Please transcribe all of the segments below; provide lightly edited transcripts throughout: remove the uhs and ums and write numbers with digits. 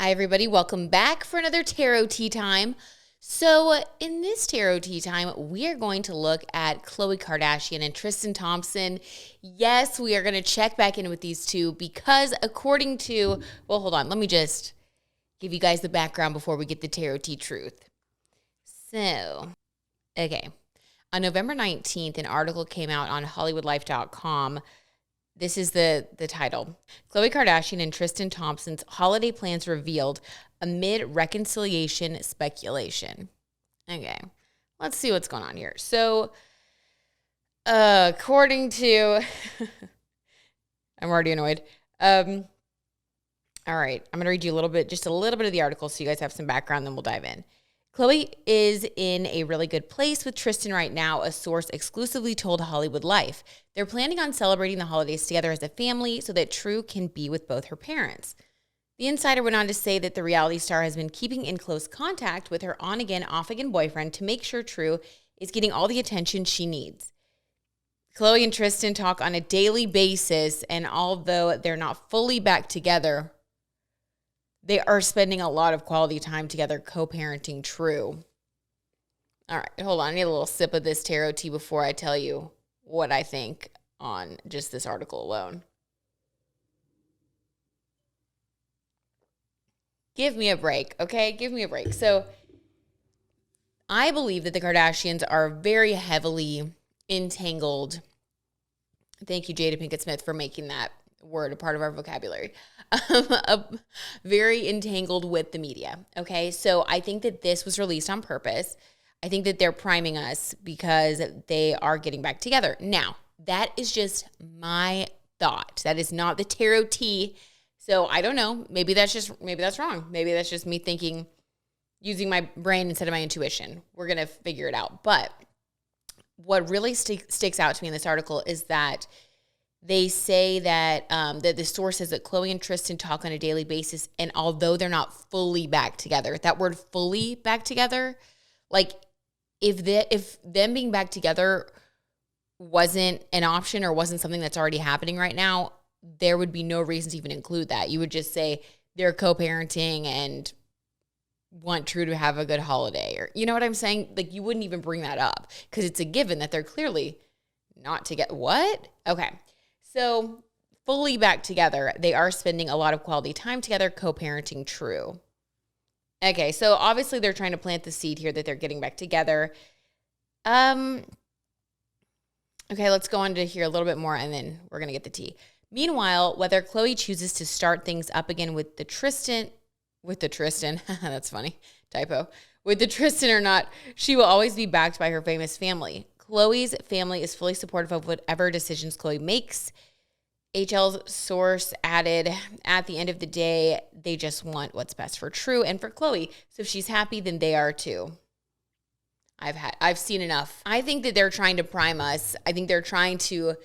Hi, everybody. Welcome back for another Tarot Tea Time. So in this Tarot Tea Time, we are going to look at Khloe Kardashian and Tristan Thompson. Yes, we are going to check back in with these two because according to, well, hold on. Let me just give you guys the background before we get the Tarot Tea truth. So, okay. On November 19th, an article came out on HollywoodLife.com. This is the title. Khloe Kardashian and Tristan Thompson's holiday plans revealed amid reconciliation speculation. Okay, let's see what's going on here. So, according to, I'm already annoyed. All right, I'm going to read you just a little bit of the article so you guys have some background, then we'll dive in. Khloe is in a really good place with Tristan right now, a source exclusively told Hollywood Life. They're planning on celebrating the holidays together as a family so that True can be with both her parents. The insider went on to say that the reality star has been keeping in close contact with her on-again, off-again boyfriend to make sure True is getting all the attention she needs. Khloe and Tristan talk on a daily basis, and although they're not fully back together, they are spending a lot of quality time together co-parenting True. All right, hold on. I need a little sip of this tarot tea before I tell you what I think on just this article alone. Give me a break, okay? Give me a break. So I believe that the Kardashians are very heavily entangled. Thank you, Jada Pinkett Smith, for making that word a part of our vocabulary. Very entangled with the media. Okay, so I think that this was released on purpose. I think that they're priming us because they are getting back together. Now, that is just my thought. That is not the tarot tea. So I don't know. Maybe that's wrong. Maybe that's just me thinking, using my brain instead of my intuition. We're gonna figure it out. But what really sticks out to me in this article is that they say that that the source says that Khloe and Tristan talk on a daily basis, and although they're not fully back together, that word "fully" back together, like if them being back together wasn't an option or wasn't something that's already happening right now, there would be no reason to even include that. You would just say they're co-parenting and want True to have a good holiday, or you know what I'm saying? Like you wouldn't even bring that up because it's a given that they're clearly not together. What? Okay. So fully back together, they are spending a lot of quality time together, co-parenting True. Okay, so obviously they're trying to plant the seed here that they're getting back together. Okay, let's go on to hear a little bit more, and then we're going to get the tea. Meanwhile, whether Khloe chooses to start things up again with the Tristan, that's funny, typo, with the Tristan or not, she will always be backed by her famous family. Khloe's family is fully supportive of whatever decisions Khloe makes. HL's source added, at the end of the day, they just want what's best for True and for Khloe. So if she's happy, then they are too. I've seen enough. I think that they're trying to prime us. I think they're trying to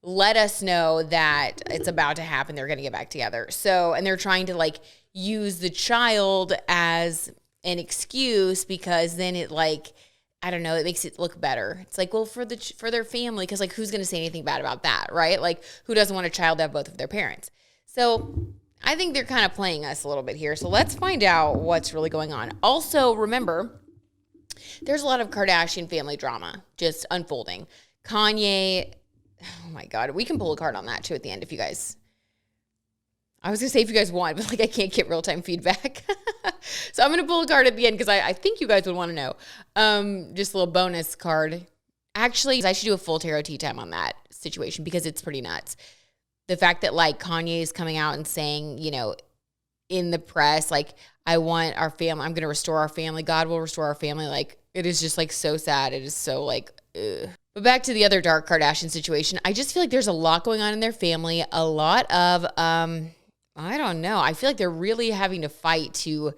let us know that it's about to happen. They're going to get back together. So, and they're trying to like use the child as an excuse because then it like, I don't know, it makes it look better. It's like, well, for their family, because like who's going to say anything bad about that, right? Like who doesn't want a child to have both of their parents? So I think they're kind of playing us a little bit here. So let's find out what's really going on. Also, remember, there's a lot of Kardashian family drama just unfolding. Kanye, oh my God, we can pull a card on that too at the end if you guys, I was going to say if you guys want, but like I can't get real-time feedback. So I'm going to pull a card at the end because I think you guys would want to know. Just a little bonus card. Actually, I should do a full tarot tea time on that situation because it's pretty nuts. The fact that like Kanye is coming out and saying, you know, in the press, like, I want our family, I'm going to restore our family. God will restore our family. Like, it is just like so sad. It is so like, ugh. But back to the other dark Kardashian situation. I just feel like there's a lot going on in their family. A lot of, I don't know. I feel like they're really having to fight to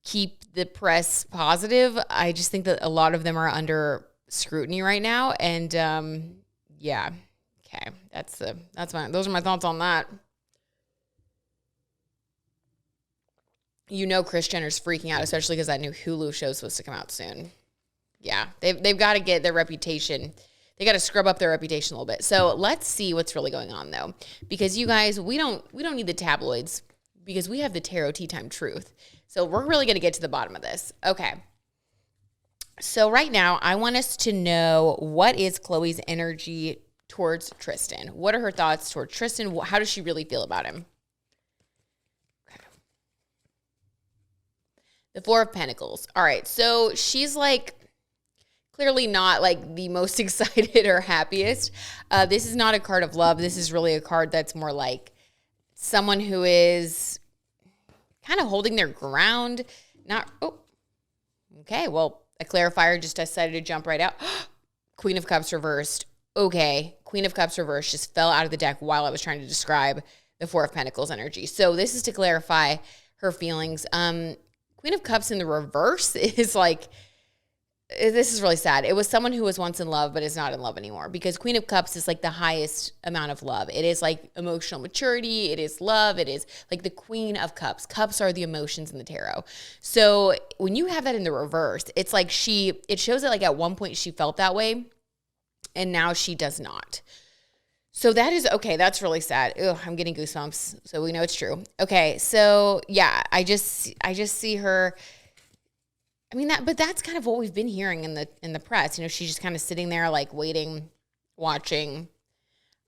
keep the press positive. I just think that a lot of them are under scrutiny right now. And yeah. Okay. Those are my thoughts on that. You know Kris Jenner's freaking out, especially because that new Hulu show is supposed to come out soon. Yeah, they've got to get their reputation. They got to scrub up their reputation a little bit. So let's see what's really going on, though, because you guys, we don't need the tabloids because we have the tarot tea time truth. So we're really going to get to the bottom of this. Okay. So right now, I want us to know, what is Khloe's energy towards Tristan? What are her thoughts towards Tristan? How does she really feel about him? Okay. The Four of Pentacles. All right. So she's like clearly not like the most excited or happiest. This is not a card of love. This is really a card that's more like someone who is kind of holding their ground. Okay. Well, a clarifier just decided to jump right out. Queen of Cups reversed. Okay. Queen of Cups reversed just fell out of the deck while I was trying to describe the Four of Pentacles energy. So this is to clarify her feelings. Queen of Cups in the reverse is like, this is really sad. It was someone who was once in love, but is not in love anymore, because Queen of Cups is like the highest amount of love. It is like emotional maturity. It is love. It is like the Queen of Cups. Cups are the emotions in the tarot. So when you have that in the reverse, it's like it shows that like at one point she felt that way and now she does not. So that is, okay, that's really sad. Ugh, I'm getting goosebumps. So we know it's true. Okay. So yeah, I just see her. I mean, but that's kind of what we've been hearing in the press. You know, she's just kind of sitting there like waiting, watching.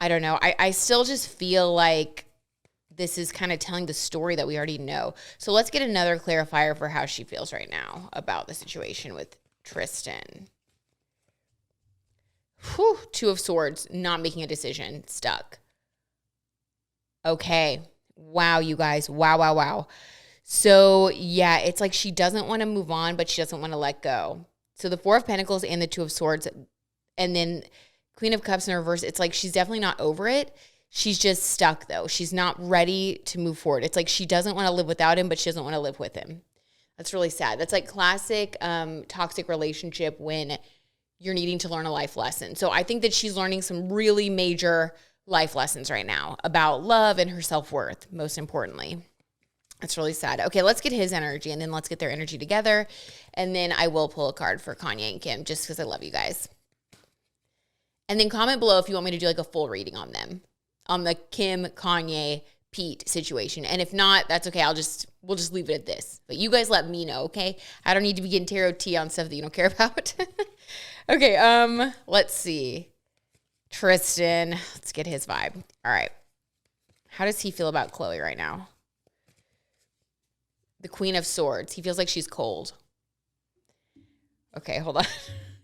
I don't know. I still just feel like this is kind of telling the story that we already know. So let's get another clarifier for how she feels right now about the situation with Tristan. Whew, Two of Swords, not making a decision, stuck. Okay. Wow, you guys. Wow. So yeah, it's like she doesn't want to move on, but she doesn't want to let go. So the Four of Pentacles and the Two of Swords, and then Queen of Cups in reverse, it's like she's definitely not over it. She's just stuck though. She's not ready to move forward. It's like she doesn't want to live without him, but she doesn't want to live with him. That's really sad. That's like classic toxic relationship when you're needing to learn a life lesson. So I think that she's learning some really major life lessons right now about love and her self-worth, most importantly. That's really sad. Okay, let's get his energy, and then let's get their energy together. And then I will pull a card for Kanye and Kim, just because I love you guys. And then comment below if you want me to do like a full reading on them, on the Kim, Kanye, Pete situation. And if not, that's okay. We'll just leave it at this. But you guys let me know, okay? I don't need to be getting tarot tea on stuff that you don't care about. Okay, let's see. Tristan, let's get his vibe. All right. How does he feel about Khloe right now? The Queen of Swords. He feels like she's cold. Okay, hold on.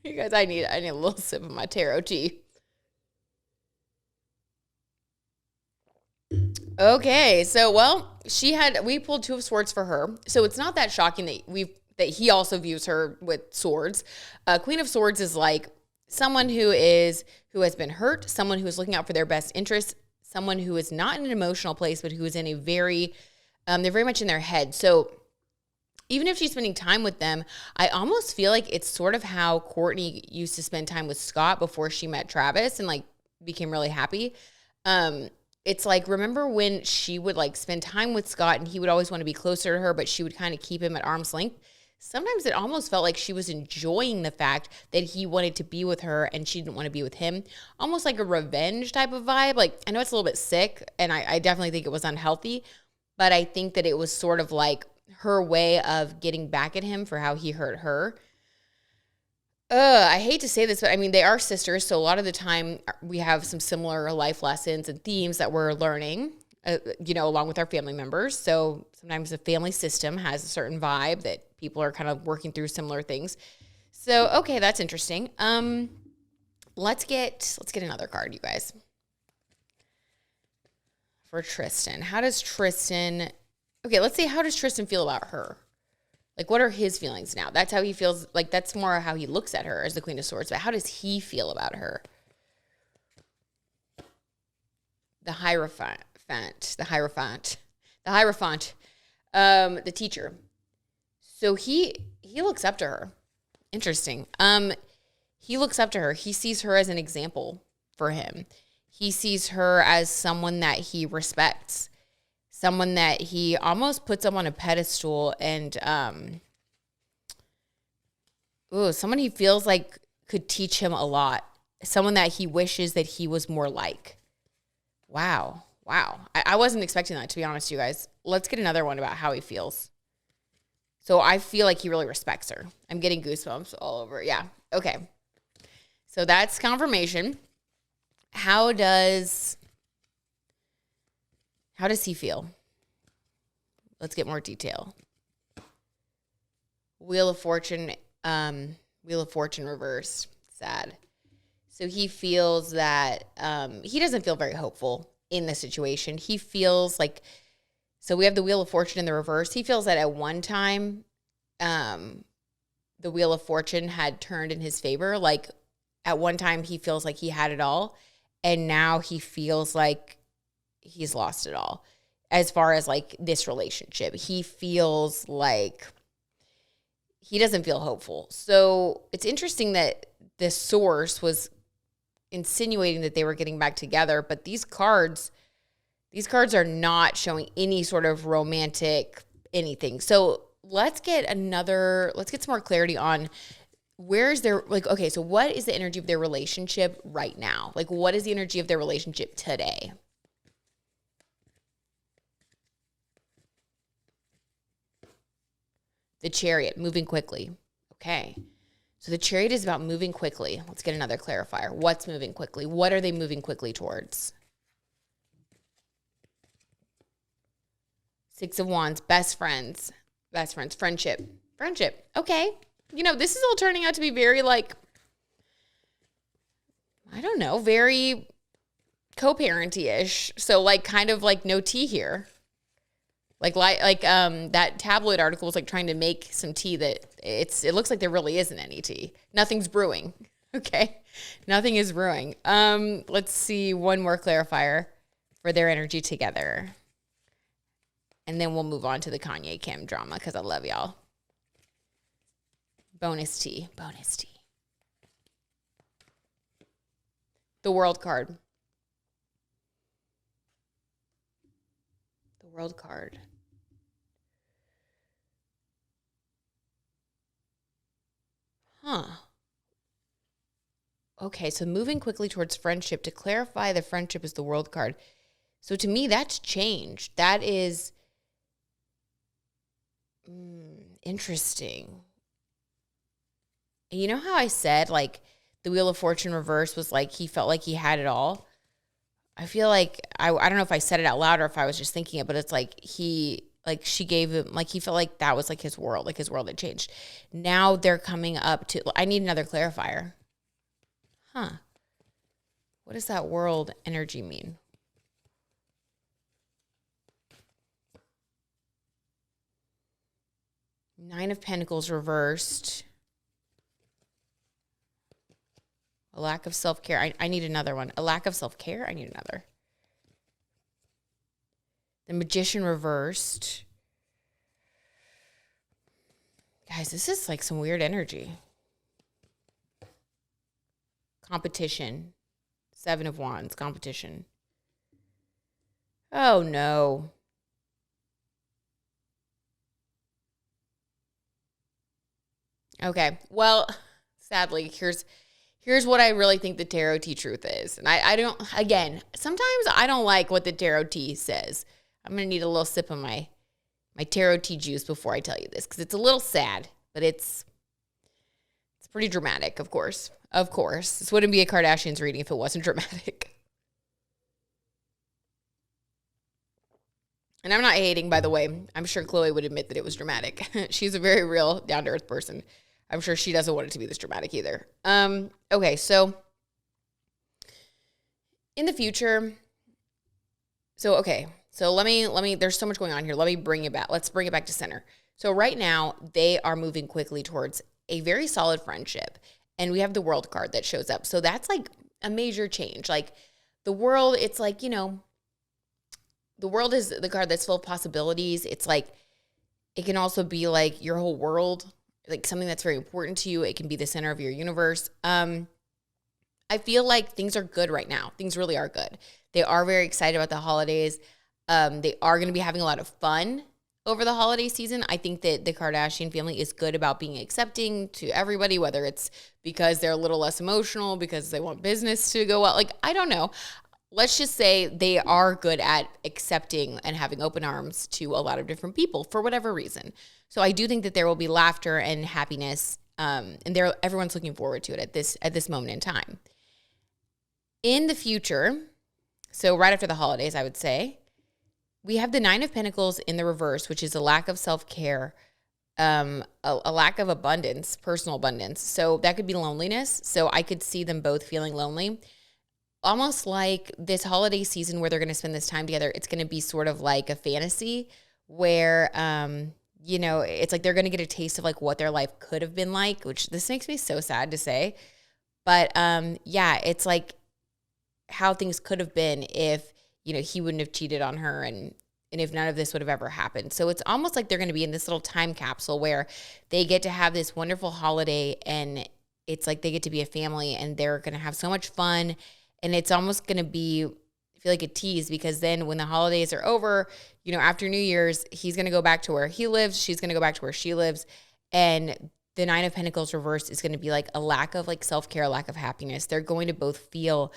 You guys, I need a little sip of my tarot tea. Okay, so well, we pulled Two of Swords for her. So it's not that shocking that he also views her with swords. Queen of Swords is like someone who has been hurt, someone who is looking out for their best interests, someone who is not in an emotional place, but who is in a they're very much in their head. So even if she's spending time with them, I almost feel like it's sort of how Kourtney used to spend time with Scott before she met Travis and like became really happy. It's like, remember when she would like spend time with Scott and he would always want to be closer to her, but she would kind of keep him at arm's length. Sometimes it almost felt like she was enjoying the fact that he wanted to be with her and she didn't want to be with him. Almost like a revenge type of vibe. Like, I know it's a little bit sick and I definitely think it was unhealthy, but I think that it was sort of like her way of getting back at him for how he hurt her. I hate to say this, but I mean, they are sisters. So a lot of the time we have some similar life lessons and themes that we're learning, along with our family members. So sometimes the family system has a certain vibe that people are kind of working through similar things. So, okay, that's interesting. Let's get another card, you guys. For Tristan. How does Tristan feel about her? Like, what are his feelings now? That's how he feels. Like, that's more how he looks at her as the Queen of Swords. But how does he feel about her? The Hierophant. The teacher. So he looks up to her. Interesting. He looks up to her. He sees her as an example for him. He sees her as someone that he respects. Someone that he almost puts up on a pedestal and someone he feels like could teach him a lot. Someone that he wishes that he was more like. Wow. Wow. I wasn't expecting that, to be honest, you guys. Let's get another one about how he feels. So I feel like he really respects her. I'm getting goosebumps all over. Yeah. Okay. So that's confirmation. How does he feel? Let's get more detail. Wheel of Fortune reversed. Sad. So he feels that he doesn't feel very hopeful in the situation. He feels like, so we have the Wheel of Fortune in the reverse. He feels that at one time, the Wheel of Fortune had turned in his favor. Like at one time he feels like he had it all. And now he feels like he's lost it all. As far as like this relationship, he feels like he doesn't feel hopeful. So it's interesting that the source was insinuating that they were getting back together, but these cards are not showing any sort of romantic anything. So let's get some more clarity on where is their, like, okay, so what is the energy of their relationship right now? Like, what is the energy of their relationship today? The Chariot, moving quickly. Okay. So the Chariot is about moving quickly. Let's get another clarifier. What's moving quickly? What are they moving quickly towards? Six of Wands, best friends, friendship. Okay. This is all turning out to be very like, I don't know, very co-parenty-ish. So like kind of like no tea here. Like that tabloid article was like trying to make some tea that it looks like there really isn't any tea. Nothing's brewing. Okay. Nothing is brewing. Let's see one more clarifier for their energy together. And then we'll move on to the Kanye Kim drama because I love y'all. Bonus tea. The World card. Huh. Okay, so moving quickly towards friendship. To clarify, the friendship is the World card. So to me, that's changed. That is interesting. You know how I said, like, the Wheel of Fortune reverse was like he felt like he had it all? I feel like, I don't know if I said it out loud or if I was just thinking it, but it's like she gave him, like he felt like that was like his world had changed. Now they're coming up to, I need another clarifier. Huh. What does that world energy mean? Nine of Pentacles reversed. A lack of self-care. I need another one. A lack of self-care? I need another. The Magician reversed. Guys, this is like some weird energy. Competition. Seven of Wands. Competition. Oh, no. Okay. Well, sadly, here's what I really think the tarot tea truth is. And I don't, again, sometimes I don't like what the tarot tea says. I'm going to need a little sip of my tarot tea juice before I tell you this, because it's a little sad, but it's pretty dramatic, of course. Of course. This wouldn't be a Kardashians reading if it wasn't dramatic. And I'm not hating, by the way. I'm sure Khloe would admit that it was dramatic. She's a very real, down-to-earth person. I'm sure she doesn't want it to be this dramatic either. Okay, so in the future, so let me, there's so much going on here. Let me bring it back. Let's bring it back to center. So right now, they are moving quickly towards a very solid friendship. And we have the World card that shows up. So that's like a major change. Like the world, it's like, the world is the card that's full of possibilities. It's like, it can also be like your whole world, like something that's very important to you. It can be the center of your universe. I feel like things are good right now. Things really are good. They are very excited about the holidays. They are going to be having a lot of fun over the holiday season. I think that the Kardashian family is good about being accepting to everybody, whether it's because they're a little less emotional, because they want business to go well. Like, I don't know. let's just say they are good at accepting and having open arms to a lot of different people for whatever reason. So I do think that there will be laughter and happiness, and everyone's looking forward to it at this moment in time. In the future, so right after the holidays, I would say, we have the Nine of Pentacles in the reverse, which is a lack of self-care, a lack of abundance, personal abundance. So that could be loneliness. So I could see them both feeling lonely. Almost like this holiday season where they're going to spend this time together, it's going to be sort of like a fantasy where, it's like they're going to get a taste of like what their life could have been like, which this makes me so sad to say. But it's like how things could have been if, he wouldn't have cheated on her and if none of this would have ever happened. So it's almost like they're going to be in this little time capsule where they get to have this wonderful holiday and it's like they get to be a family and they're going to have so much fun. And it's almost going to be, I feel like a tease because then when the holidays are over, after New Year's, he's going to go back to where he lives. She's going to go back to where she lives. And the Nine of Pentacles reversed is going to be like a lack of like self-care, a lack of happiness. They're going to both feel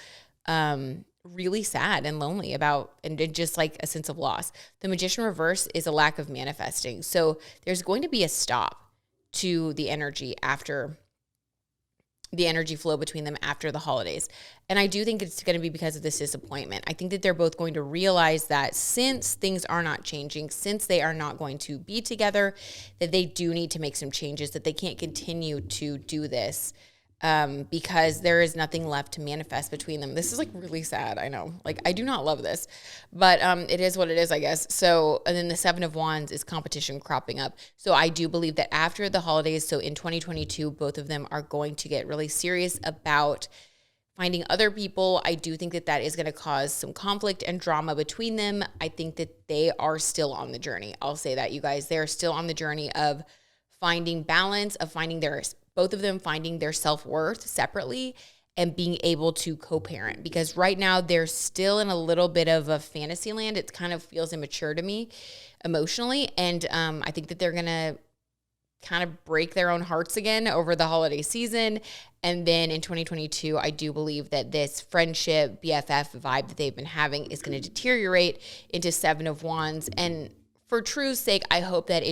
really sad and lonely and just like a sense of loss. The Magician reverse is a lack of manifesting. So there's going to be a stop to the energy flow between them after the holidays. And I do think it's going to be because of this disappointment. I think that they're both going to realize that since things are not changing, since they are not going to be together, that they do need to make some changes, that they can't continue to do this because there is nothing left to manifest between them. This is like really sad. I know, like I do not love this, but it is what it is, I guess. So, and then the Seven of Wands is competition cropping up. So I do believe that after the holidays, so in 2022, both of them are going to get really serious about finding other people. I do think that that is going to cause some conflict and drama between them. I think that they are still on the journey. I'll say that, you guys, they're still on the journey of finding balance, of finding both of them finding their self-worth separately and being able to co-parent, because right now they're still in a little bit of a fantasy land. It kind of feels immature to me emotionally. And I think that they're going to kind of break their own hearts again over the holiday season. And then in 2022, I do believe that this friendship BFF vibe that they've been having is going to deteriorate into Seven of Wands. And for truth's sake, I hope that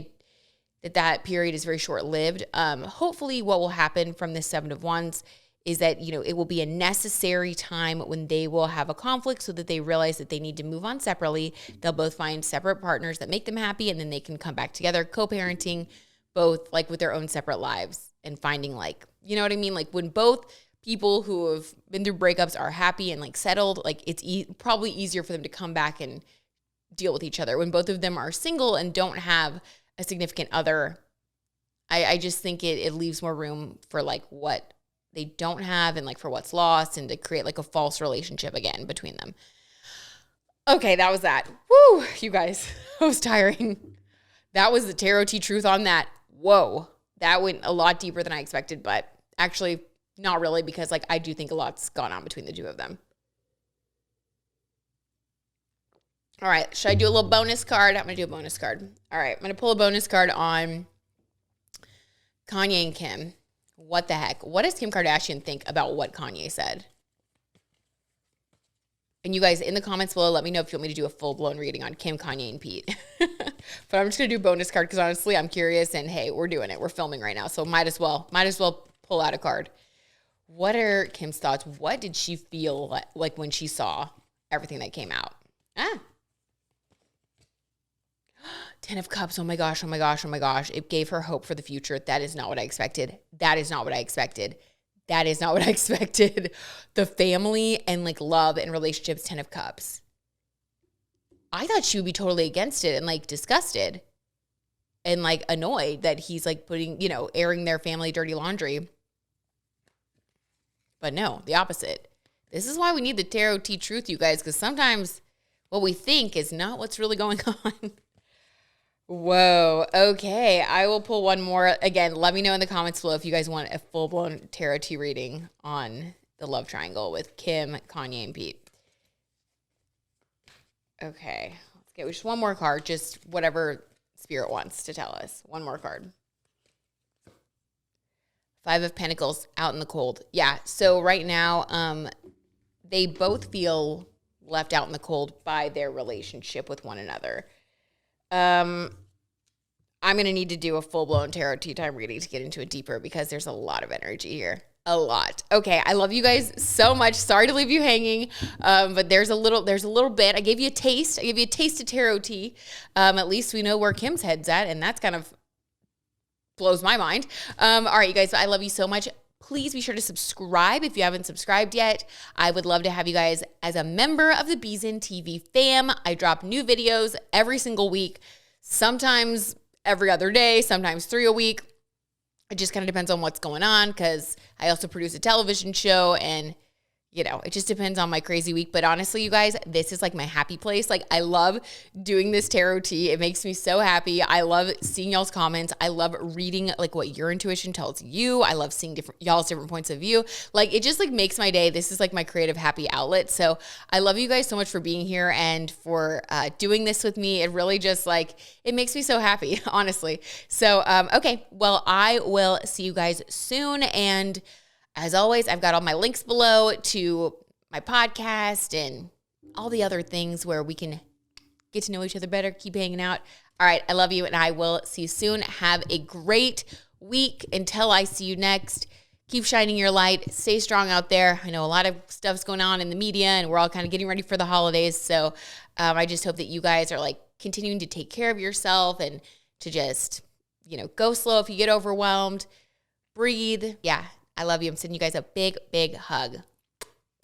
that period is very short-lived. Hopefully what will happen from this Seven of Wands is that, it will be a necessary time when they will have a conflict so that they realize that they need to move on separately. They'll both find separate partners that make them happy, and then they can come back together, co-parenting, both like with their own separate lives and finding like, you know what I mean? Like when both people who have been through breakups are happy and like settled, like it's probably easier for them to come back and deal with each other. When both of them are single and don't have a significant other, I just think it leaves more room for like what they don't have and like for what's lost and to create like a false relationship again between them. Okay, that was that. Woo, you guys, that was tiring. That was the Tarot Tea truth on that. Whoa, that went a lot deeper than I expected, but actually not really, because like I do think a lot's gone on between the two of them. All right, should I do a little bonus card? I'm going to do a bonus card. All right, I'm going to pull a bonus card on Kanye and Kim. What the heck? What does Kim Kardashian think about what Kanye said? And you guys, in the comments below, let me know if you want me to do a full-blown reading on Kim, Kanye, and Pete. But I'm just going to do bonus card because honestly, I'm curious, and hey, we're doing it. We're filming right now, so might as well pull out a card. What are Kim's thoughts? What did she feel like when she saw everything that came out? 10 of Cups. Oh my gosh, oh my gosh, oh my gosh. It gave her hope for the future. That is not what I expected. That is not what I expected. That is not what I expected. The family and like love and relationships, 10 of Cups. I thought she would be totally against it and like disgusted and like annoyed that he's like putting, airing their family dirty laundry. But no, the opposite. This is why we need the Tarot Tea truth, you guys, because sometimes what we think is not what's really going on. Whoa. Okay. I will pull one more. Again, let me know in the comments below if you guys want a full-blown Tarot Tea reading on the love triangle with Kim, Kanye, and Pete. Okay. Let's get just one more card. Just whatever Spirit wants to tell us. One more card. 5 of Pentacles, out in the cold. Yeah. So right now, they both feel left out in the cold by their relationship with one another. I'm going to need to do a full-blown tarot tea time reading to get into it deeper because there's a lot of energy here. A lot. Okay, I love you guys so much. Sorry to leave you hanging, but there's a little bit. I gave you a taste. I gave you a taste of tarot tea. At least we know where Kim's head's at, and that's kind of blows my mind. All right, you guys, I love you so much. Please be sure to subscribe if you haven't subscribed yet. I would love to have you guys as a member of the Beeson TV fam. I drop new videos every single week, sometimes every other day, sometimes 3 a week. It just kind of depends on what's going on because I also produce a television show and, you know, it just depends on my crazy week. But honestly, you guys, this is like my happy place. Like, I love doing this tarot tea. It makes me so happy. I love seeing y'all's comments. I love reading like what your intuition tells you. I love seeing y'all's different points of view. Like, it just like makes my day. This is like my creative happy outlet. So I love you guys so much for being here and for doing this with me. It really just like, it makes me so happy, honestly. So, okay. Well, I will see you guys soon. And as always, I've got all my links below to my podcast and all the other things where we can get to know each other better, keep hanging out. All right, I love you, and I will see you soon. Have a great week until I see you next. Keep shining your light. Stay strong out there. I know a lot of stuff's going on in the media, and we're all kind of getting ready for the holidays. So I just hope that you guys are like continuing to take care of yourself and to just, you know, go slow if you get overwhelmed. Breathe. Yeah. I love you. I'm sending you guys a big, big hug.